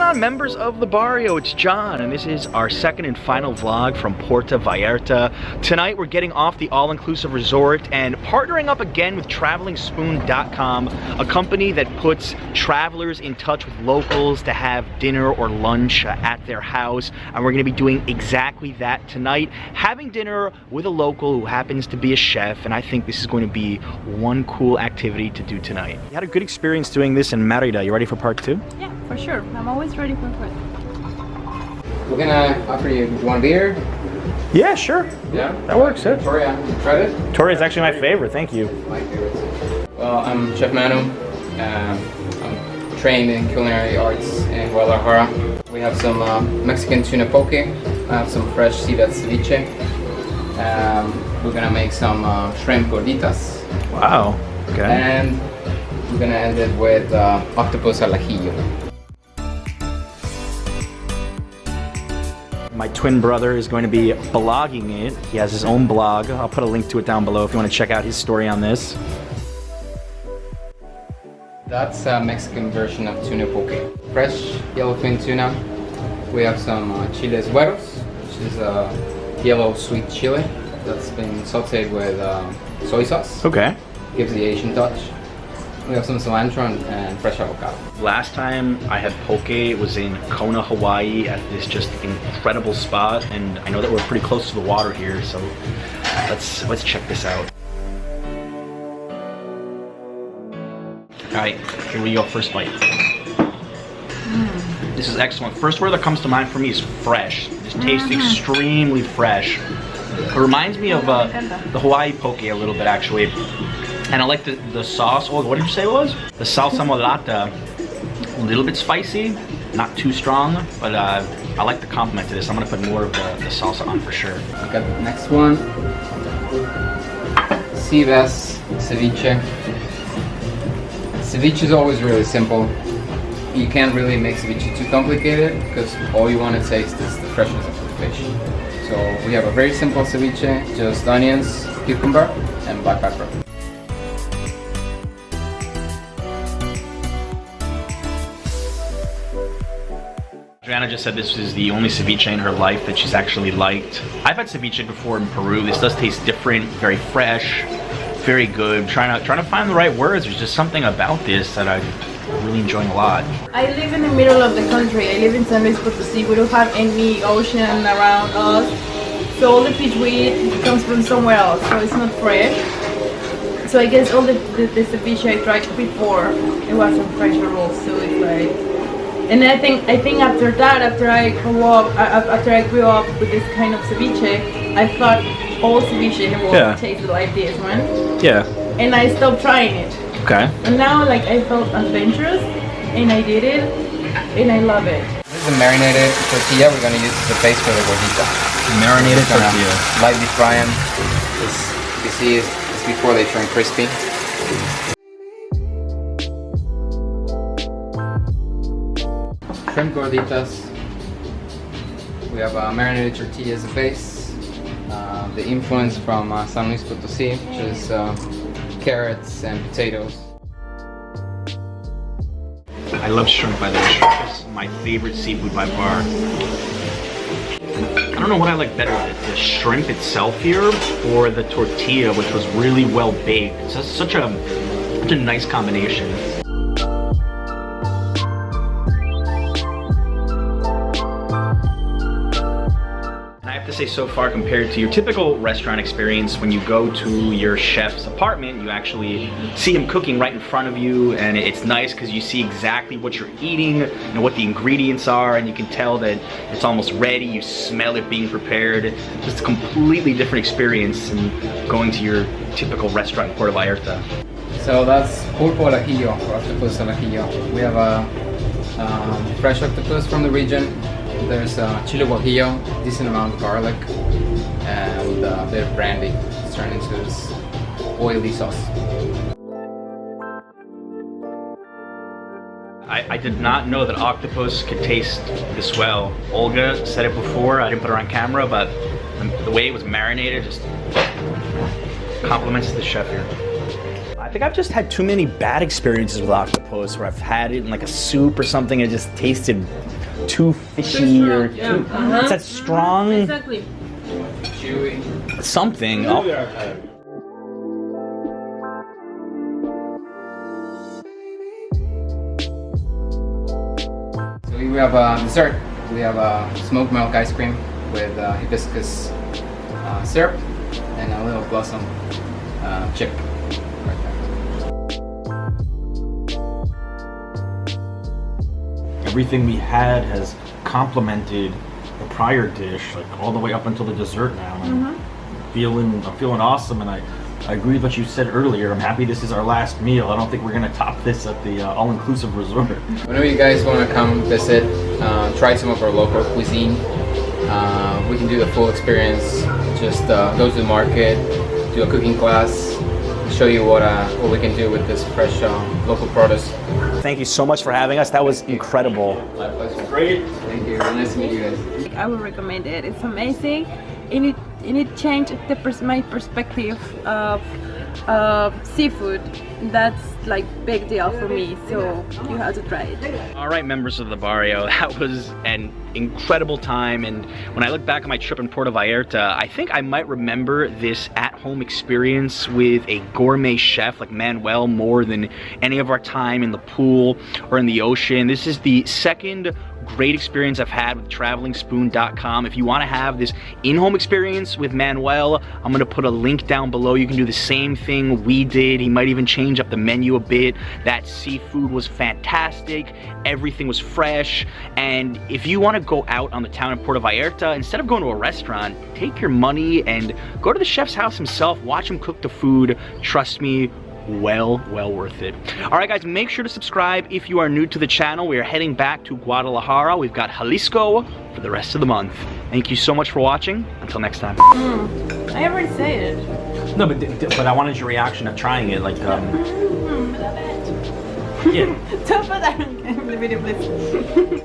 on, members of the Barrio? It's John, and this is our second and final vlog from Puerto Vallarta. Tonight we're getting off the all-inclusive resort and partnering up again with TravelingSpoon.com, a company that puts travelers in touch with locals to have dinner or lunch at their house. And we're going to be doing exactly that tonight, having dinner with a local who happens to be a chef, and I think this is going to be one cool activity to do tonight. You had a good experience doing this in Merida. You ready for part two? Yeah, for sure. I'm always ready for part. We're gonna offer you one beer. Yeah, sure. Yeah, that works. Yeah. Victoria, you tried it? Victoria is actually my favorite. Thank you. My favorite. Well, I'm Chef Manu. I'm trained in culinary arts in Guadalajara. We have some Mexican tuna poke. I have some fresh sea bass ceviche. We're gonna make some shrimp gorditas. Wow. Okay. And we're gonna end it with Octopus Al Ajillo. My twin brother is going to be blogging it. He has his own blog. I'll put a link to it down below if you want to check out his story on this. That's a Mexican version of tuna poke. Fresh yellowfin tuna. We have some chiles güeros, which is a yellow sweet chili that's been sauteed with soy sauce. Okay. Gives the Asian touch. We have some cilantro and fresh avocado. Last time I had poke was in Kona, Hawaii at this just incredible spot, and I know that we're pretty close to the water here, so let's check this out. Alright, here we go, first bite. This is excellent. First word that comes to mind for me is fresh. This tastes extremely fresh. It reminds me of the Hawaii poke a little bit, actually. And I like the sauce. Oh, what did you say it was? The salsa molata. A little bit spicy, not too strong, but I like the compliment to this. I'm gonna put more of the salsa on for sure. We got the next one. Sea bass ceviche. Ceviche is always really simple. You can't really make ceviche too complicated because all you want to taste is the freshness of the fish. So we have a very simple ceviche, just onions, cucumber, and black pepper. Adriana just said this is the only ceviche in her life that she's actually liked. I've had ceviche before in Peru. This does taste different, very fresh, very good. Trying to find the right words. There's just something about this that I'm really enjoying a lot. I live in the middle of the country. I live in San Luis Potosí. We don't have any ocean around us. So all the fish we eat comes from somewhere else. So it's not fresh. So I guess all the ceviche I tried before, it wasn't fresh at all. So it's like... And I think after that, after I grew up with this kind of ceviche, I thought all ceviche will taste like this one. Yeah. And I stopped trying it. Okay. And now, like, I felt adventurous, and I did it, and I love it. This is a marinated tortilla. We're gonna use as a base for the gordita. Marinated tortilla. Lightly fry them. This, you see, it's before they turn crispy. Shrimp gorditas. We have a marinated tortilla as a base. The influence from San Luis Potosí, which is carrots and potatoes. I love shrimp, by the way. Shrimp is my favorite seafood by far. I don't know what I like better, the shrimp itself here or the tortilla, which was really well baked. It's just such a nice combination. To say so far, compared to your typical restaurant experience, when you go to your chef's apartment, you actually see him cooking right in front of you, and it's nice because you see exactly what you're eating and what the ingredients are, and you can tell that it's almost ready. You smell it being prepared. Just a completely different experience than going to your typical restaurant in Puerto Vallarta. So that's Pulpo al Ajillo, or Octopus Al Ajillo. We have a fresh octopus from the region. There's chile guajillo, decent amount of garlic, and a bit of brandy. It's turned into this oily sauce. I did not know that octopus could taste this well. Olga said it before, I didn't put her on camera, but the way it was marinated just compliments the chef here. I think I've just had too many bad experiences with octopus where I've had it in like a soup or something and it just tasted too fishy or too, it's that strong Exactly. Chewy. something. Oh. So we have dessert. We have smoked milk ice cream with hibiscus syrup and a little blossom chip. Right there. Everything we had has complemented the prior dish, like all the way up until the dessert now. I'm feeling awesome, and I agree with what you said earlier. I'm happy this is our last meal. I don't think we're gonna top this at the all-inclusive resort. Whenever you guys want to come visit, try some of our local cuisine. We can do the full experience. Just go to the market, do a cooking class, show you what we can do with this fresh local produce. Thank you so much for having us. That was incredible. My pleasure. Great. Thank you. Really nice to meet you guys. I would recommend it. It's amazing, and it changed my perspective of seafood. That's like big deal for me. So you have to try it. All right, members of the Barrio, that was an incredible time, and when I look back on my trip in Puerto Vallarta, I think I might remember this at-home experience with a gourmet chef like Manuel more than any of our time in the pool or in the ocean. This is the second great experience I've had with travelingspoon.com. If you want to have this in-home experience with Manuel, I'm going to put a link down below. You can do the same thing we did. He might even change up the menu a bit. That seafood was fantastic. Everything was fresh. And if you want to go out on the town of Puerto Vallarta, instead of going to a restaurant, take your money and go to the chef's house himself. Watch him cook the food. Trust me, well worth it. All right, guys, make sure to subscribe if you are new to the channel. We are heading back to Guadalajara. We've got Jalisco for the rest of the month. Thank you so much for watching. Until next time. I already said it. No, but I wanted your reaction of trying it, like yeah. Don't put that in the video, please.